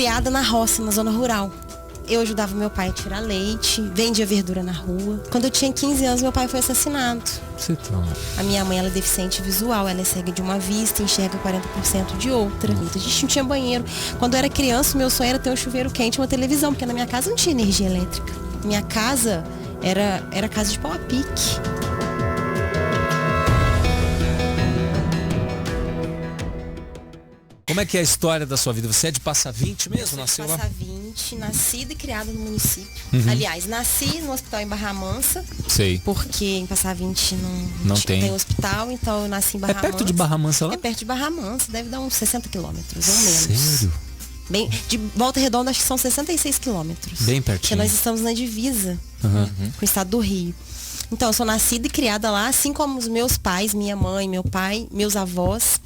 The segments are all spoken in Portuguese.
criada na roça, na zona rural. Eu ajudava meu pai a tirar leite, vendia verdura na rua. Quando eu tinha 15 anos, meu pai foi assassinado. Você tá... A minha mãe, ela é deficiente visual, ela é cega de uma vista, enxerga 40% de outra. A gente não tinha banheiro. Quando eu era criança, meu sonho era ter um chuveiro quente e uma televisão, porque na minha casa não tinha energia elétrica. Minha casa era casa de pau a pique. Como é que é a história da sua vida? Você é de Passavinte mesmo? Nasceu lá? Passavinte, nascida e criada no município. Aliás, nasci no hospital em Barra Mansa. Sei. Porque em Passavinte não tem hospital, então eu nasci em Barra Mansa. É perto de Barra Mansa lá? É perto de Barra Mansa, deve dar uns 60 quilômetros ou menos. Sério? Bem, de Volta Redonda acho que são 66 quilômetros. Bem pertinho. Porque nós estamos na divisa com o estado do Rio. Então, eu sou nascida e criada lá, assim como os meus pais, minha mãe, meu pai, meus avós.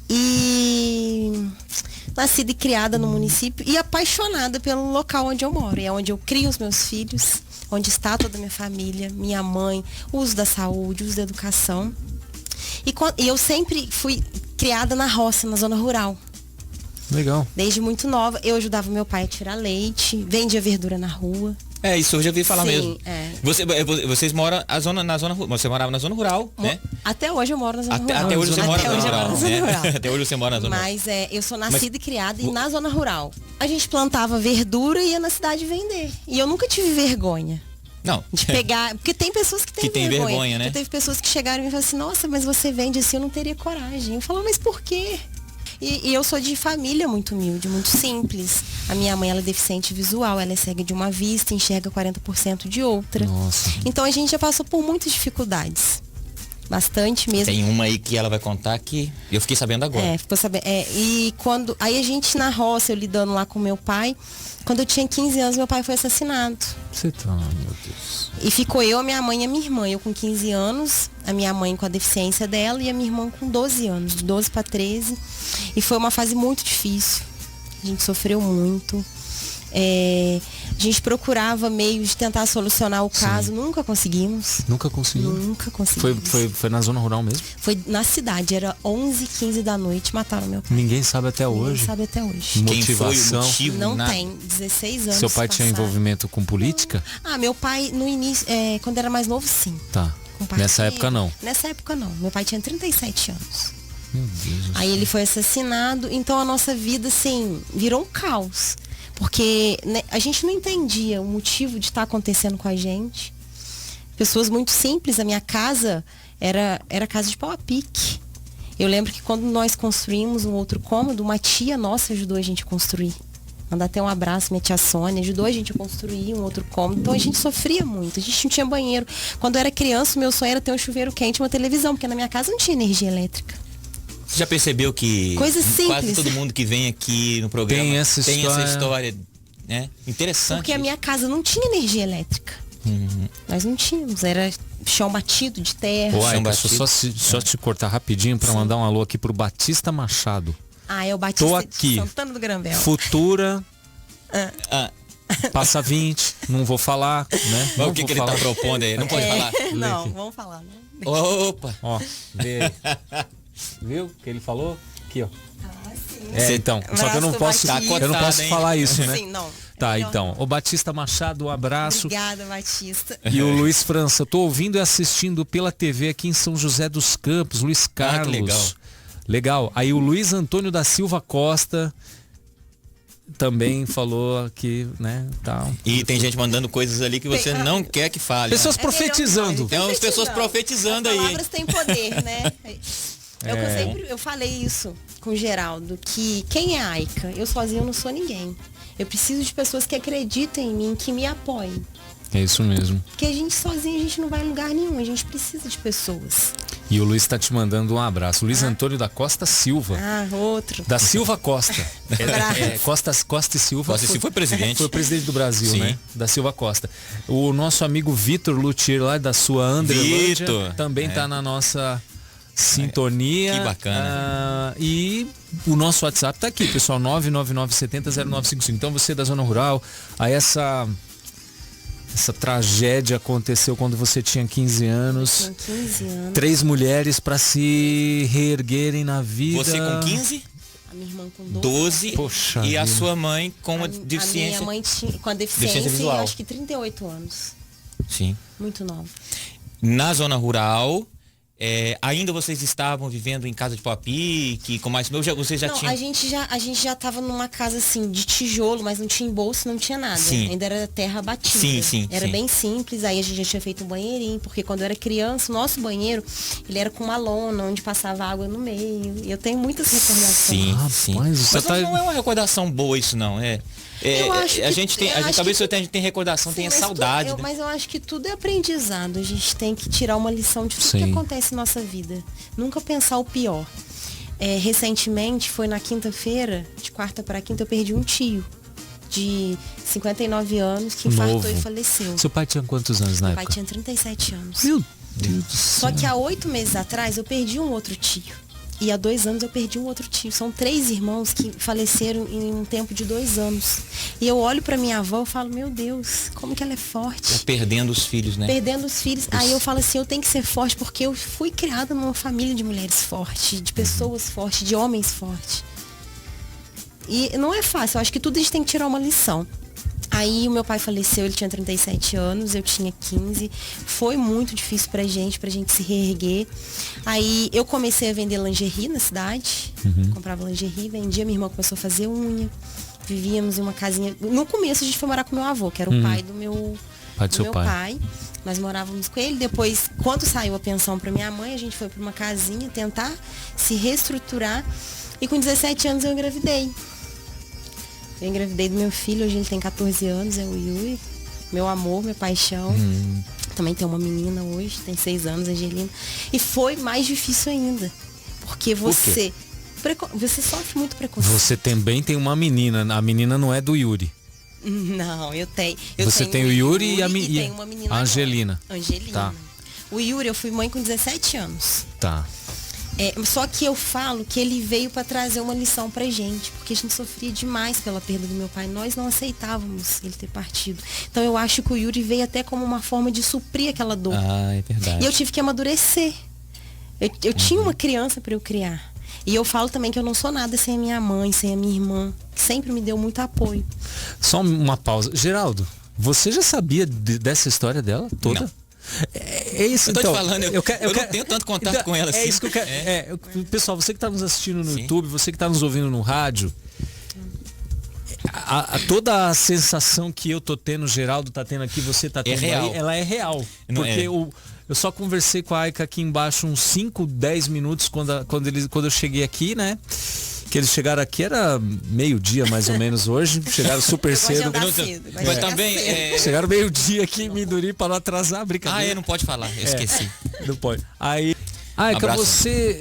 E nascida e criada no município e apaixonada pelo local onde eu moro. É onde eu crio os meus filhos, onde está toda a minha família, minha mãe, o uso da saúde, o uso da educação. E eu sempre fui criada na roça, na zona rural. Legal. Desde muito nova, eu ajudava meu pai a tirar leite, vendia verdura na rua. É, isso eu já vi falar mesmo. É. Vocês moram na zona rural. Você morava na zona rural, né? Até hoje eu moro na zona rural. Até hoje você mora na zona rural. rural. Até hoje você mora na zona rural. Mas eu sou nascida e criada na zona rural. A gente plantava verdura e ia na cidade vender. E eu nunca tive vergonha. Não. De pegar. Porque tem pessoas que têm vergonha, né? Já teve pessoas que chegaram e me falaram assim, nossa, mas você vende assim, eu não teria coragem. Eu falo, mas por quê? E eu sou de família muito humilde, muito simples. A minha mãe, ela é deficiente visual, ela é cega de uma vista, enxerga 40% de outra. Nossa. Então a gente já passou por muitas dificuldades. Bastante mesmo. Tem uma aí que ela vai contar que eu fiquei sabendo agora. Ficou sabendo. E quando. Aí a gente na roça, eu lidando lá com meu pai. Quando eu tinha 15 anos, meu pai foi assassinado. Você tá, meu Deus. E ficou eu, a minha mãe e a minha irmã. Eu com 15 anos, a minha mãe com a deficiência dela e a minha irmã com 12 anos, de 12 para 13. E foi uma fase muito difícil. A gente sofreu muito. A gente procurava meios de tentar solucionar o caso, nunca conseguimos. Nunca conseguiu? Nunca conseguimos. Foi na zona rural mesmo? Foi na cidade, era 11h15 da noite, mataram meu pai. Ninguém sabe até hoje? Ninguém sabe até hoje. Motivação? Quem foi o motivo? Não tem, 16 anos. Seu pai tinha envolvimento com política? Meu pai no início, quando era mais novo, sim. Tá. Nessa época não? Nessa época não, meu pai tinha 37 anos. Meu Deus. Aí ele foi assassinado, então a nossa vida, assim, virou um caos. Porque né, a gente não entendia o motivo de estar acontecendo com a gente. Pessoas muito simples, a minha casa era casa de pau a pique. Eu lembro que quando nós construímos um outro cômodo, uma tia nossa ajudou a gente a construir. Mandar até um abraço, minha tia Sônia, ajudou a gente a construir um outro cômodo. Então a gente sofria muito, a gente não tinha banheiro. Quando eu era criança, o meu sonho era ter um chuveiro quente e uma televisão, porque na minha casa não tinha energia elétrica. Você já percebeu que quase todo mundo que vem aqui no programa tem essa história, né? Interessante. Porque a minha casa não tinha energia elétrica. Nós não tínhamos, era chão batido de terra. Só te cortar rapidinho para mandar um alô aqui pro Batista Machado. É o Batista Tô aqui. de Santana do Grambel. Futura. Passa-20, não vou falar, né? Mas o que ele tá propondo aí? Não pode falar? Não, vamos falar. Não. Opa! Ó, vê aí. Viu o que ele falou? Aqui, ó. Sim. Então, só que eu não posso falar isso, né? Sim, não. Tá, então. O Batista Machado, um abraço. Obrigada, Batista. E o Luiz França, tô ouvindo e assistindo pela TV aqui em São José dos Campos, Luiz Carlos. Que legal. Legal. Aí o Luiz Antônio da Silva Costa também falou aqui, né? Tal. E tem gente mandando coisas ali que você não quer que fale. Pessoas profetizando. Tem umas pessoas profetizando aí. As palavras têm poder, né? Eu falei isso com o Geraldo, que quem é Aica? Eu sozinho não sou ninguém. Eu preciso de pessoas que acreditem em mim, que me apoiem. É isso mesmo. Porque a gente sozinho, a gente não vai em lugar nenhum. A gente precisa de pessoas. E o Luiz está te mandando um abraço. Luiz Antônio da Costa Silva. Outro. Da Silva Costa. Costa e Silva. Costa e Silva foi presidente. Foi presidente do Brasil, sim, né? Da Silva Costa. O nosso amigo Vitor Luthier, lá da sua Andrelândia, também está na nossa sintonia. Que bacana. E o nosso WhatsApp tá aqui, pessoal, 999700955. Então você da zona rural, aí essa tragédia aconteceu quando você tinha 15 anos. 15 anos. 3 mulheres para se reerguerem na vida. Você com 15? A minha irmã com 12. Poxa, e a sua mãe com uma deficiência. A minha mãe com a deficiência visual. Acho que 38 anos. Sim. Muito nova. Na zona rural, ainda vocês estavam vivendo em casa de pau a pique, com mais... Vocês já tinham... A gente já estava numa casa assim, de tijolo, mas não tinha embolso, não tinha nada. Sim. Ainda era terra batida. Sim. Era bem simples, aí a gente já tinha feito um banheirinho, porque quando eu era criança, o nosso banheiro, ele era com uma lona, onde passava água no meio. E eu tenho muitas recordações. Sim. Mas não é uma recordação boa isso, não. Eu acho que, a gente talvez você tenha recordação, tenha saudade. Mas eu acho que tudo é aprendizado. A gente tem que tirar uma lição de tudo que acontece na nossa vida. Nunca pensar o pior. Recentemente, foi na quinta-feira, de quarta para quinta, eu perdi um tio de 59 anos que infartou e faleceu. Seu pai tinha quantos anos na época? Meu pai tinha 37 anos. Meu Deus do céu. Só que há 8 meses atrás eu perdi um outro tio. E há 2 anos eu perdi um outro tio. São 3 irmãos que faleceram em um tempo de 2 anos. E eu olho para minha avó e falo, meu Deus, como que ela é forte. Perdendo os filhos, né? Perdendo os filhos. Aí eu falo assim, eu tenho que ser forte, porque eu fui criada numa família de mulheres fortes, de pessoas fortes, de homens fortes. E não é fácil, eu acho que tudo a gente tem que tirar uma lição. Aí o meu pai faleceu, ele tinha 37 anos, eu tinha 15. Foi muito difícil pra gente se reerguer. Aí eu comecei a vender lingerie na cidade. Comprava lingerie, vendia, minha irmã começou a fazer unha. Vivíamos em uma casinha. No começo a gente foi morar com meu avô, que era o pai do meu pai. Nós morávamos com ele. Depois, quando saiu a pensão pra minha mãe, a gente foi pra uma casinha tentar se reestruturar. E com 17 anos eu engravidei. Eu engravidei do meu filho, hoje ele tem 14 anos, é o Yuri. Meu amor, minha paixão. Também tem uma menina hoje, tem 6 anos, Angelina. E foi mais difícil ainda. Porque você sofre muito preconceito. Você também tem uma menina, a menina não é do Yuri. Não, eu tenho. Você tem o Yuri e tem uma menina a Angelina. Angelina. Tá. O Yuri, eu fui mãe com 17 anos. Tá. Só que eu falo que ele veio para trazer uma lição pra gente, porque a gente sofria demais pela perda do meu pai. Nós não aceitávamos ele ter partido. Então eu acho que o Yuri veio até como uma forma de suprir aquela dor. É verdade. E eu tive que amadurecer. Eu tinha uma criança para eu criar. E eu falo também que eu não sou nada sem a minha mãe, sem a minha irmã, que sempre me deu muito apoio. Só uma pausa. Geraldo, você já sabia dessa história dela toda? Não. É isso, eu tô então, te falando, eu não tenho tanto contato com ela assim. É isso que eu quero. Pessoal, você que está nos assistindo no YouTube, você que está nos ouvindo no rádio, toda a sensação que eu tô tendo, o Geraldo tá tendo aqui, você tá tendo aí, ela é real. Porque eu só conversei com a Aika aqui embaixo uns 5, 10 minutos quando eu cheguei aqui, né? Que eles chegaram aqui, era meio-dia mais ou menos hoje. Chegaram super cedo. Mas também. Chegaram meio-dia aqui em Minduri para não atrasar a brincadeira. Não pode falar, eu esqueci. Não pode. Aí, Aika,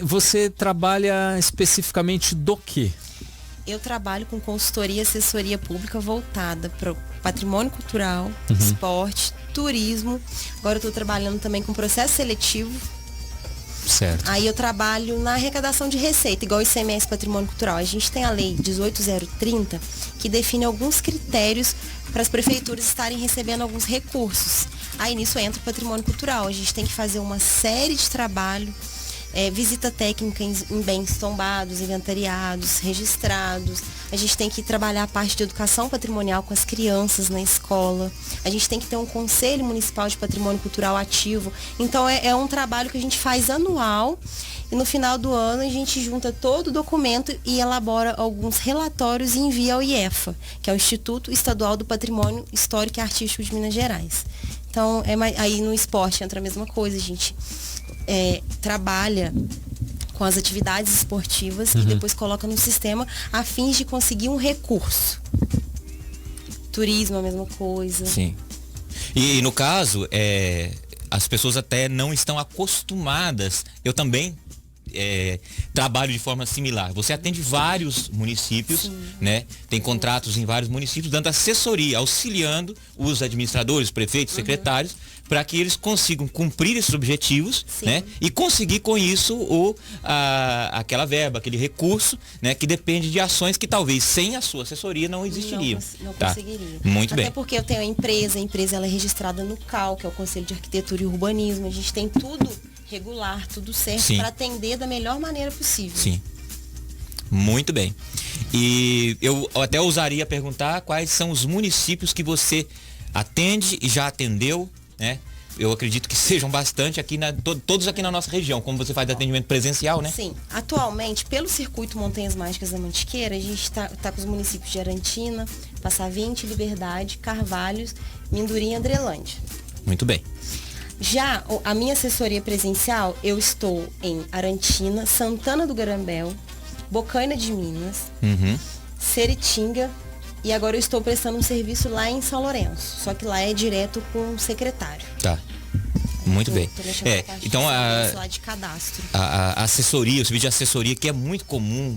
você trabalha especificamente do quê? Eu trabalho com consultoria e assessoria pública voltada para o patrimônio cultural, esporte, turismo. Agora eu estou trabalhando também com processo seletivo. Certo. Aí eu trabalho na arrecadação de receita, igual o ICMS Patrimônio Cultural. A gente tem a lei 18.030, que define alguns critérios para as prefeituras estarem recebendo alguns recursos. Aí nisso entra o patrimônio cultural. A gente tem que fazer uma série de trabalho, visita técnica em bens tombados, inventariados, registrados. A gente tem que trabalhar a parte de educação patrimonial com as crianças na escola. A gente tem que ter um conselho municipal de patrimônio cultural ativo. Então é um trabalho que a gente faz anual e no final do ano a gente junta todo o documento e elabora alguns relatórios e envia ao IEFA, que é o Instituto Estadual do Patrimônio Histórico e Artístico de Minas Gerais. Então aí no esporte entra a mesma coisa, a gente trabalha com as atividades esportivas e depois coloca no sistema a fim de conseguir um recurso. Turismo, a mesma coisa. Sim. E no caso, as pessoas até não estão acostumadas. Eu também trabalho de forma similar. Você atende vários municípios, né? Tem contratos em vários municípios, dando assessoria, auxiliando os administradores, prefeitos, secretários, para que eles consigam cumprir esses objetivos, né? E conseguir com isso aquela verba, aquele recurso, né? Que depende de ações que talvez sem a sua assessoria não existiriam. Não conseguiria. Muito bem. Até porque eu tenho a empresa ela é registrada no CAL, que é o Conselho de Arquitetura e Urbanismo. A gente tem tudo regular, tudo certo, para atender da melhor maneira possível. Sim. Muito bem. E eu até ousaria perguntar quais são os municípios que você atende e já atendeu, né? Eu acredito que sejam bastante aqui, todos aqui na nossa região, como você faz atendimento presencial, né? Sim. Atualmente, pelo Circuito Montanhas Mágicas da Mantiqueira, a gente está com os municípios de Arantina, Passavinte, Liberdade, Carvalhos, Mindurim e Andrelândia. Muito bem. Já a minha assessoria presencial, eu estou em Arantina, Santana do Garambel, Bocaina de Minas, Seritinga, e agora eu estou prestando um serviço lá em São Lourenço. Só que lá é direto com o secretário. Tá. Muito bem. Então lá de cadastro. A assessoria, o serviço de assessoria, que é muito comum,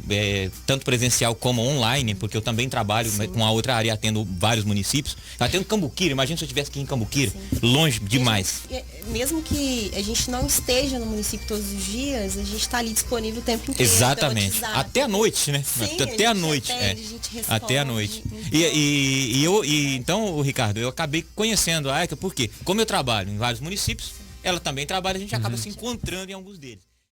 tanto presencial como online, porque eu também trabalho com a outra área, atendo vários municípios. Eu atendo Cambuquira, imagina se eu estivesse aqui em Cambuquira, longe demais. Mesmo que a gente não esteja no município todos os dias, a gente está ali disponível o tempo inteiro. Exatamente. Até a noite, né? Sim, até a noite. Até a noite. Então, Ricardo, eu acabei conhecendo a AICA, porque como eu trabalho em vários municípios, ela também trabalha, a gente acaba se encontrando em alguns deles.